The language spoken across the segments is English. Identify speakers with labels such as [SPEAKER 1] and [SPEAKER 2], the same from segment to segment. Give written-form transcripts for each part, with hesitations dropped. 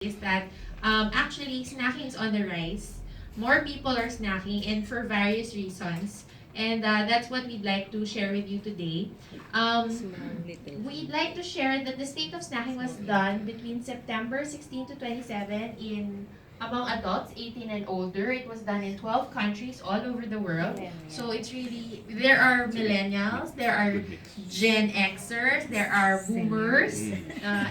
[SPEAKER 1] is that actually snacking is on the rise. More people are snacking and for various reasons. And that's what we'd like to share with you today. We'd like to share that the state of snacking was done between September 16 to 27 in among adults 18 and older. It was done in 12 countries all over the world. So it's really, there are millennials, there are Gen Xers, there are boomers.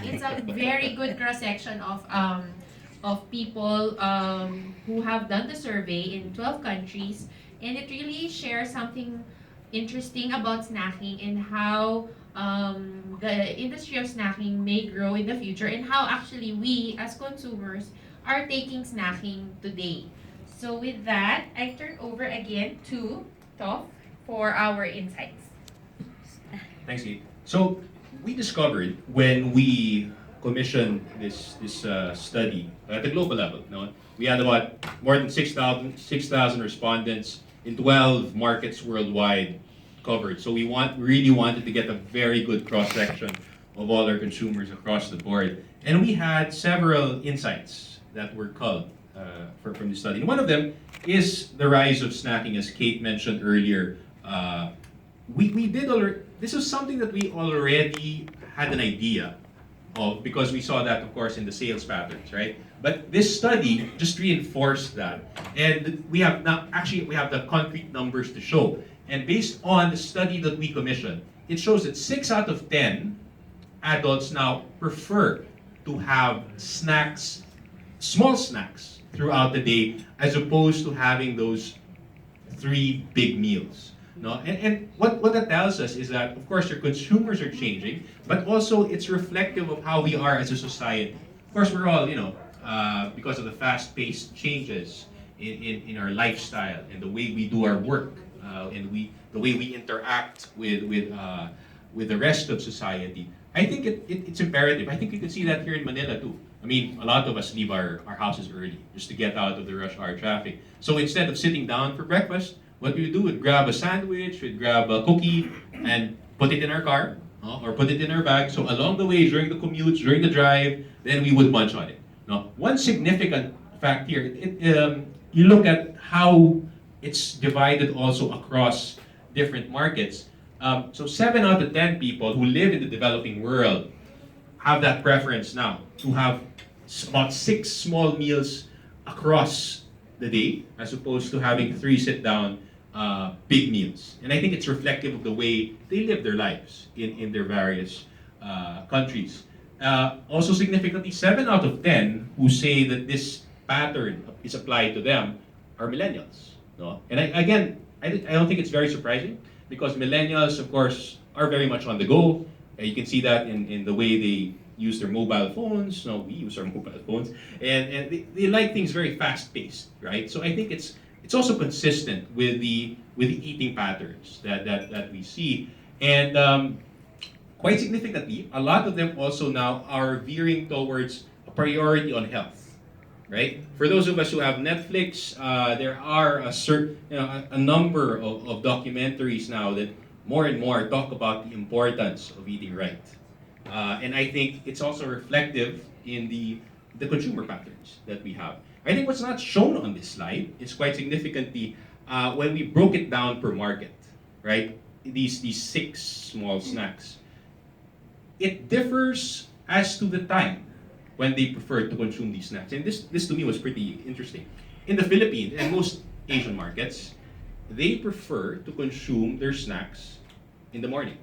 [SPEAKER 1] It's a very good cross section of people who have done the survey in 12 countries, and it really shares something interesting about snacking and how the industry of snacking may grow in the future, and how actually we as consumers are taking snacking today. So with that, I turn over again to Toph for our insights.
[SPEAKER 2] Thanks, Kate. So we discovered when we commissioned this study at the global level. No, we had about more than 6,000 respondents in 12 markets worldwide covered. So we really wanted to get a very good cross section of all our consumers across the board, and we had several insights that were culled from the study. And one of them is the rise of snacking, as Kate mentioned earlier. We did already. This is something that we already had an idea of because we saw that, of course, in the sales patterns, right? But this study just reinforced that, and we have now actually we have the concrete numbers to show. And based on the study that we commissioned, it shows that 6 out of 10 adults now prefer to have snacks, small snacks, throughout the day, as opposed to having those 3 big meals. No? And what that tells us is that, of course, your consumers are changing, but also it's reflective of how we are as a society. Of course, we're all, because of the fast-paced changes in our lifestyle and the way we do our work, and the way we interact with the rest of society. I think it's imperative. I think you can see that here in Manila too. I mean, a lot of us leave our houses early just to get out of the rush hour traffic. So instead of sitting down for breakfast, what we would do, we'd grab a sandwich, we'd grab a cookie, and put it in our car, or put it in our bag. So along the way, during the commute, during the drive, then we would munch on it. Now, one significant fact here, you look at how it's divided also across different markets. So 7 out of 10 people who live in the developing world have that preference now to have about 6 small meals across the day, as opposed to having 3 sit-down big meals. And I think it's reflective of the way they live their lives in their various countries. Also significantly, 7 out of 10 who say that this pattern is applied to them are millennials. No? And I don't think it's very surprising, because millennials, of course, are very much on the go. You can see that in the way they use their mobile phones. No, we use our mobile phones, and they like things very fast-paced, right? So I think it's also consistent with the eating patterns that we see, and quite significantly, a lot of them also now are veering towards a priority on health, right? For those of us who have Netflix, there are a number of documentaries now that more and more talk about the importance of eating right. And I think it's also reflective in the consumer patterns that we have. I think what's not shown on this slide is quite significantly when we broke it down per market, right? These 6 small snacks. It differs as to the time when they prefer to consume these snacks. And this to me was pretty interesting. In the Philippines and most Asian markets, they prefer to consume their snacks in the morning.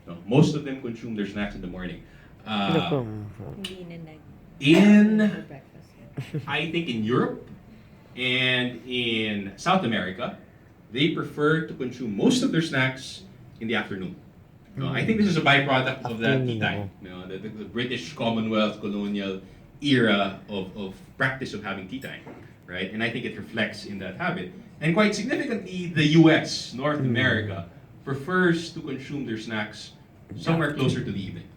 [SPEAKER 2] No, most of them consume their snacks in the morning.
[SPEAKER 3] Hindi na nag
[SPEAKER 2] In,
[SPEAKER 3] breakfast.
[SPEAKER 2] I think in Europe and in South America, they prefer to consume most of their snacks in the afternoon. No, I think this is a byproduct of that tea time. The British Commonwealth colonial era of practice of having tea time, right? And I think it reflects in that habit. And quite significantly, the U.S., North America, prefers to consume their snacks somewhere closer to the evening.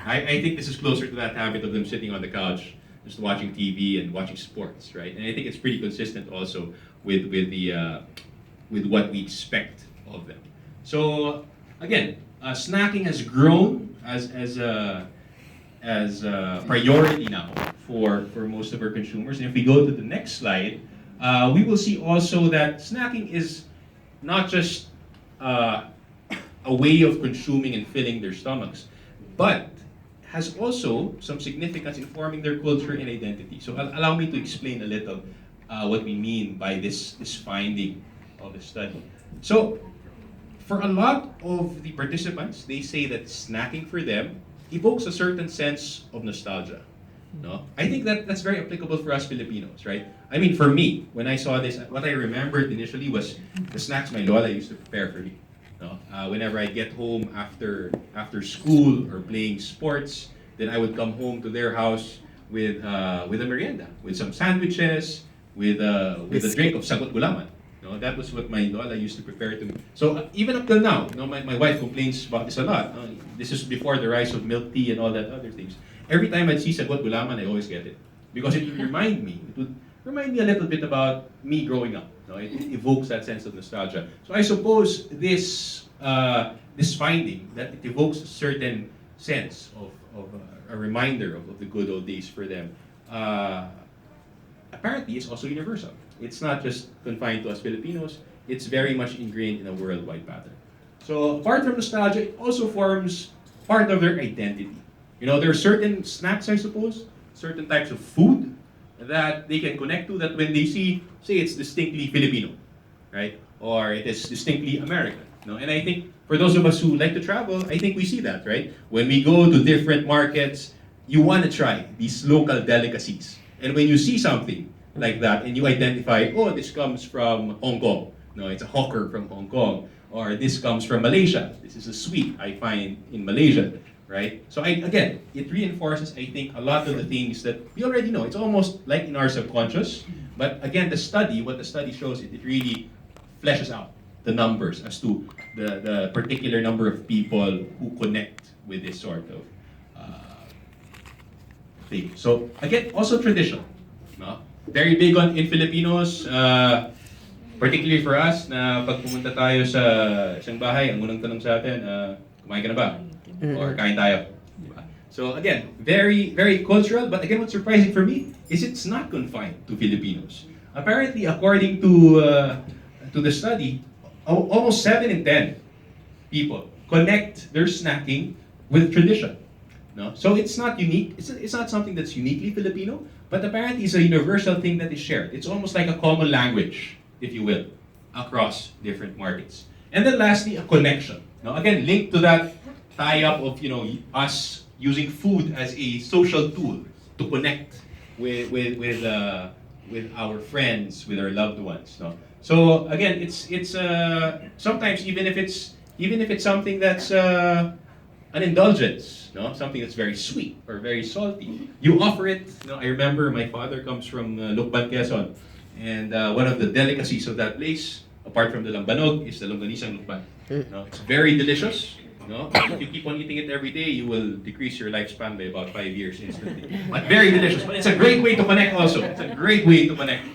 [SPEAKER 2] I think this is closer to that habit of them sitting on the couch, just watching TV and watching sports, right? And I think it's pretty consistent also with what we expect of them. So again, snacking has grown as as a priority now for most of our consumers. And if we go to the next slide, we will see also that snacking is not just a way of consuming and filling their stomachs, but has also some significance in forming their culture and identity. So allow me to explain a little what we mean by this finding of the study. So for a lot of the participants, they say that snacking for them evokes a certain sense of nostalgia. No, I think that that's very applicable for us Filipinos, right? I mean, for me, when I saw this, what I remembered initially was the snacks my lola used to prepare for me. No, whenever I get home after school or playing sports, then I would come home to their house with a merienda, with some sandwiches, with a drink of sagot gulaman. No, that was what my lola used to prepare to me. So even up till now, my wife complains about this a lot. This is before the rise of milk tea and all that other things. Every time I see sagot gulaman, I always get it because it would remind me a little bit about me growing up. No, it evokes that sense of nostalgia. So I suppose this finding that it evokes a certain sense of a reminder of the good old days for them. Apparently, it's also universal. It's not just confined to us Filipinos. It's very much ingrained in a worldwide pattern. So apart from nostalgia, it also forms part of their identity. You know, there are certain snacks, I suppose, certain types of food that they can connect to that when they see, say it's distinctly Filipino, right? Or it is distinctly American. No? And I think for those of us who like to travel, I think we see that, right? When we go to different markets, you want to try these local delicacies. And when you see something like that and you identify, oh, this comes from Hong Kong. No, it's a hawker from Hong Kong. Or this comes from Malaysia. This is a sweet I find in Malaysia, right? So again, it reinforces, I think, a lot of the things that we already know. It's almost like in our subconscious. But again, what the study shows, it really fleshes out the numbers as to the particular number of people who connect with this sort of thing. So again, also tradition. No? Very big on in Filipinos, particularly for us, na pag pumunta tayo sa isang bahay, ang unang tanong sa atin, kumain ka na ba? Or kain tayo. Diba? So again, very, very cultural, but again, what's surprising for me is it's not confined to Filipinos. Apparently, according to the study, almost 7 in 10 people connect their snacking with tradition. No? So it's not unique. It's not something that's uniquely Filipino, but apparently it's a universal thing that is shared. It's almost like a common language, if you will, across different markets. And then lastly, a connection. Now again, linked to that tie-up of us using food as a social tool to connect with our friends, with our loved ones. No? So again, it's sometimes even if it's something that's an indulgence, no, something that's very sweet or very salty, you offer it. I remember my father comes from Lukban, Quezon, and one of the delicacies of that place, apart from the lambanog, is the longganisang Lukban. No, it's very delicious. No, if you keep on eating it every day, you will decrease your lifespan by about 5 years instantly. But very delicious. But it's a great way to connect also. It's a great way to connect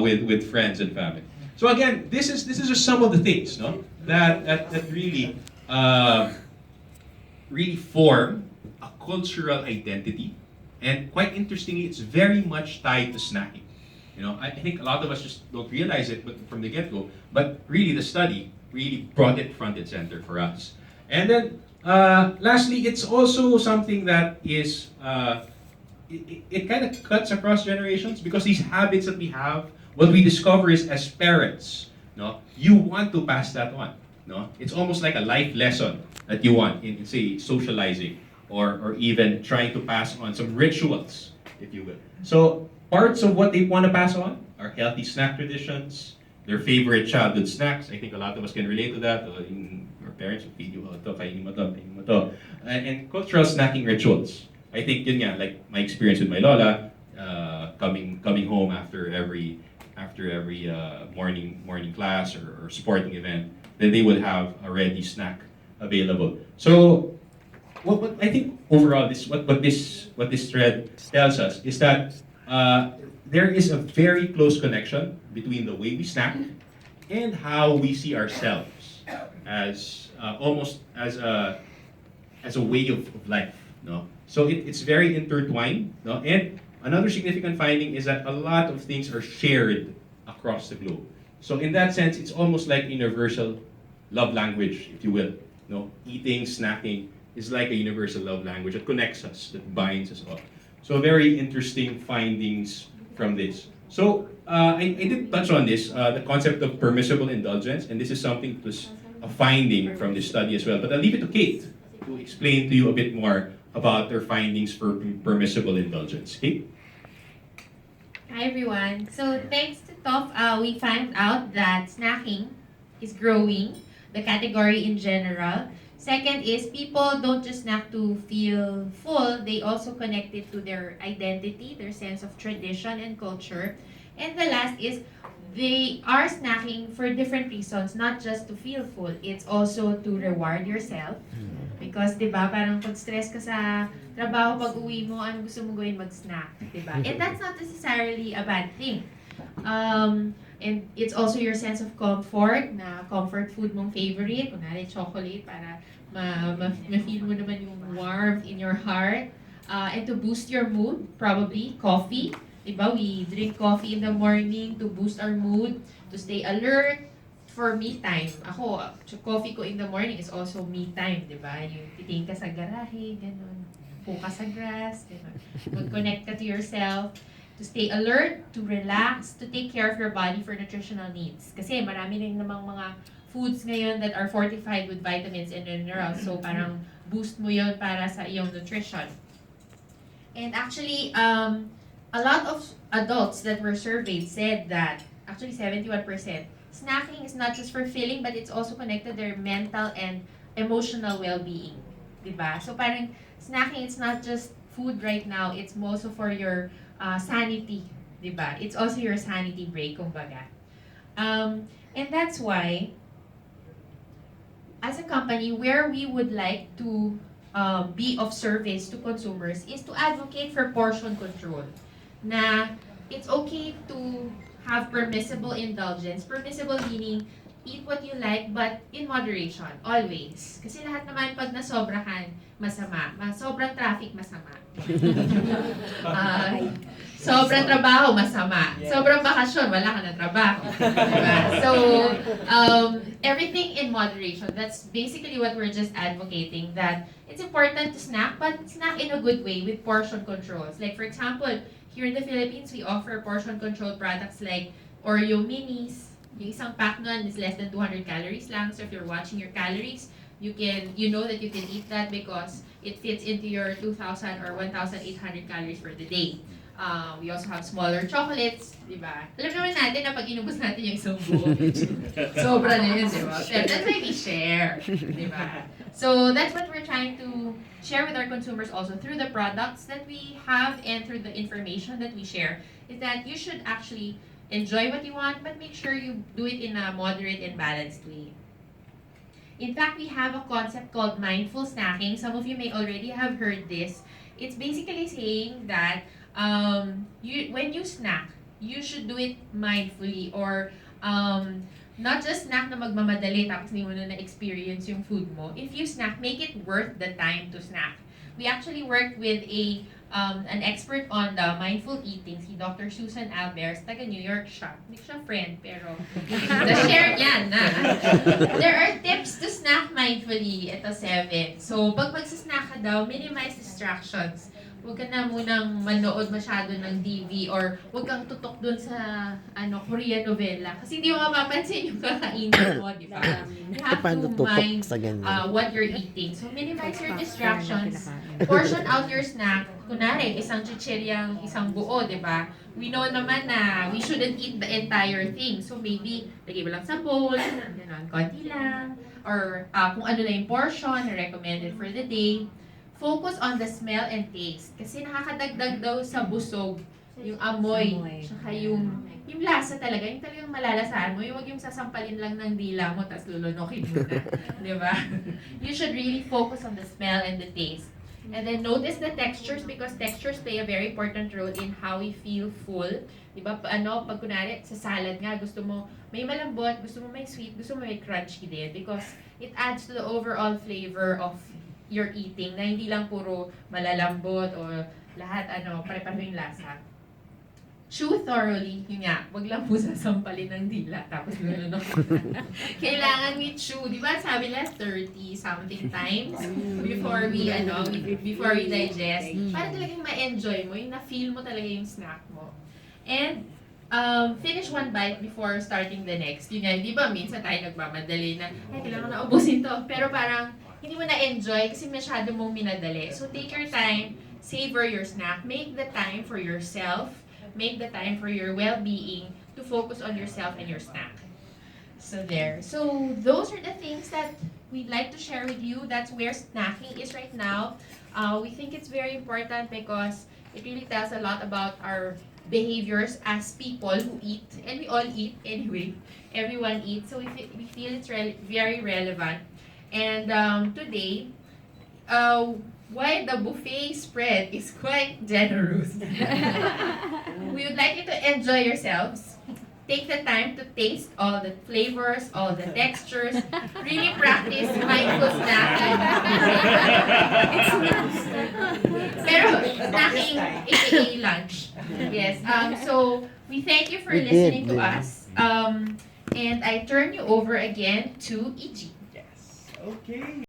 [SPEAKER 2] with friends and family. So again, this is just some of the things, no, that really really form a cultural identity, and quite interestingly, it's very much tied to snacking. I think a lot of us just don't realize it, but from the get-go. But really, the study really brought it front and center for us. And then, lastly, it's also something that is it kind of cuts across generations because these habits that we have, what we discover is as parents, you want to pass that on. It's almost like a life lesson that you want in say socializing or even trying to pass on some rituals, if you will. So parts of what they want to pass on are healthy snack traditions, their favorite childhood snacks. I think a lot of us can relate to that. Our parents will feed you, kainin mo to. And cultural snacking rituals. I think yun nga, like my experience with my lola, coming home after every morning class or sporting event, then they would have a ready snack available. So, what I think overall, what this thread tells us is that there is a very close connection between the way we snack and how we see ourselves as almost as a way of life. So it's very intertwined. No? And another significant finding is that a lot of things are shared across the globe. So in that sense, it's almost like universal love language, if you will. No? Eating, snacking is like a universal love language that connects us, that binds us all. So very interesting findings from this. So I did touch on this, the concept of permissible indulgence, and this is something that was a finding from this study as well. But I'll leave it to Kate to explain to you a bit more about their findings for permissible indulgence. Kate?
[SPEAKER 1] Hi everyone. So thanks to TOF, we found out that snacking is growing, the category in general. Second is people don't just snack to feel full, they also connect it to their identity, their sense of tradition and culture. And the last is they are snacking for different reasons, not just to feel full. It's also to reward yourself. Because, di ba, parang pag stress ka sa trabaho, pag uwi mo, ano gusto mo gawin? Mag-snack, di ba? And that's not necessarily a bad thing. And it's also your sense of comfort, na comfort food mong favorite, kunwari chocolate, para ma-feel mo naman yung warmth in your heart. And to boost your mood, probably coffee. Diba? We drink coffee in the morning to boost our mood, to stay alert, for me time. Ako, coffee ko in the morning is also me time, di ba? Yung titingin ka sa garahe, gano'n. Po ka sa grass, gano'n. Mag-connect ka to yourself, to stay alert, to relax, to take care of your body for nutritional needs. Kasi marami rin namang mga foods ngayon that are fortified with vitamins and minerals. So parang boost mo yon para sa iyong nutrition. And actually, a lot of adults that were surveyed said that, actually 71%, snacking is not just for filling, but it's also connected to their mental and emotional well-being. Diba? So parang snacking, it's not just food right now, it's also for your sanity. Diba? It's also your sanity break, kumbaga. And that's why, as a company, where we would like to be of service to consumers is to advocate for portion control. Na it's okay to have permissible indulgence. Permissible meaning, eat what you like, but in moderation, always. Kasi lahat naman pag nasobrahan, masama. Sobrang traffic, masama. Sobrang trabaho, masama. Sobrang bakasyon, wala ka na trabaho. Diba? So, everything in moderation. That's basically what we're just advocating, that it's important to snack, but snack in a good way with portion controls. Like, for example, here in the Philippines, we offer portion control products like Oreo Minis. Yung isang pack nun is less than 200 calories lang. So if you're watching your calories, you know that you can eat that because it fits into your 2,000 or 1,800 calories for the day. We also have smaller chocolates, di ba? Alam naman natin na pag inubos natin yung isang buo, sobra na yun, di ba? Pero that's why we share, di ba? So that's what we're trying to share with our consumers also through the products that we have and through the information that we share, is that you should actually enjoy what you want, but make sure you do it in a moderate and balanced way. In fact, we have a concept called mindful snacking. Some of you may already have heard this. It's basically saying that when you snack, you should do it mindfully, or not just snack na magmamadali tapos hindi mo na na-experience yung food mo. If you snack, make it worth the time to snack. We actually worked with an expert on the mindful eating, si Dr. Susan Albers, taga New York siya. Hindi ko siya friend, pero na-share niyan na. There are tips to snack mindfully. Ito 7. So, pag magsasnack ka daw, minimize distractions. Huwag ka na munang manood masyado ng TV or huwag kang tutok dun sa Korean novela. Kasi hindi mo mapapansin yung kakainin mo, di ba? You have to mind what you're eating. So minimize your distractions. Portion out your snack. Kunwari, isang chichiryang isang buo, di ba? We know naman na we shouldn't eat the entire thing. So maybe, lagay mo lang sa bowl, ganun, konti lang. Or kung ano na yung portion, recommended for the day. Focus on the smell and taste. Kasi nakakadagdag daw sa busog yung amoy. Tsaka yung lasa talaga. Yung talagang malalasahan mo. Yung wag yung sasampalin lang ng dila mo tapos lulunokin mo na. Di ba? You should really focus on the smell and the taste. And then notice the textures because textures play a very important role in how we feel full. Di ba? Pag kunwari sa salad nga, gusto mo may malambot, gusto mo may sweet, gusto mo may crunchy din because it adds to the overall flavor of you're eating, na hindi lang puro malalambot o lahat pare-pareho yung lasa. Chew thoroughly, yun nga, wag lang po sasampalin ng dila, tapos gano'n. Kailangan we chew, di ba sabi nila 30 something times before we digest, para talagang ma-enjoy mo, yung na-feel mo talaga yung snack mo. And finish one bite before starting the next. Yun nga, di ba minsan tayo nagmamadali na, ay, kailangan na ubusin to, pero parang hindi mo na-enjoy kasi masyado mong minadali. So take your time, savor your snack, make the time for yourself, make the time for your well-being to focus on yourself and your snack. So there. So those are the things that we'd like to share with you. That's where snacking is right now. We think it's very important because it really tells a lot about our behaviors as people who eat, and we all eat anyway. Everyone eats, so we feel it's very relevant. And today, why the buffet spread is quite generous. We would like you to enjoy yourselves. Take the time to taste all the flavors, all the textures. Really practice mindful snacking. Pero snacking, aka lunch. Yes. So we thank you for
[SPEAKER 3] We
[SPEAKER 1] listening
[SPEAKER 3] did.
[SPEAKER 1] to us. And I turn you over again to EG.
[SPEAKER 4] Yes. Okay.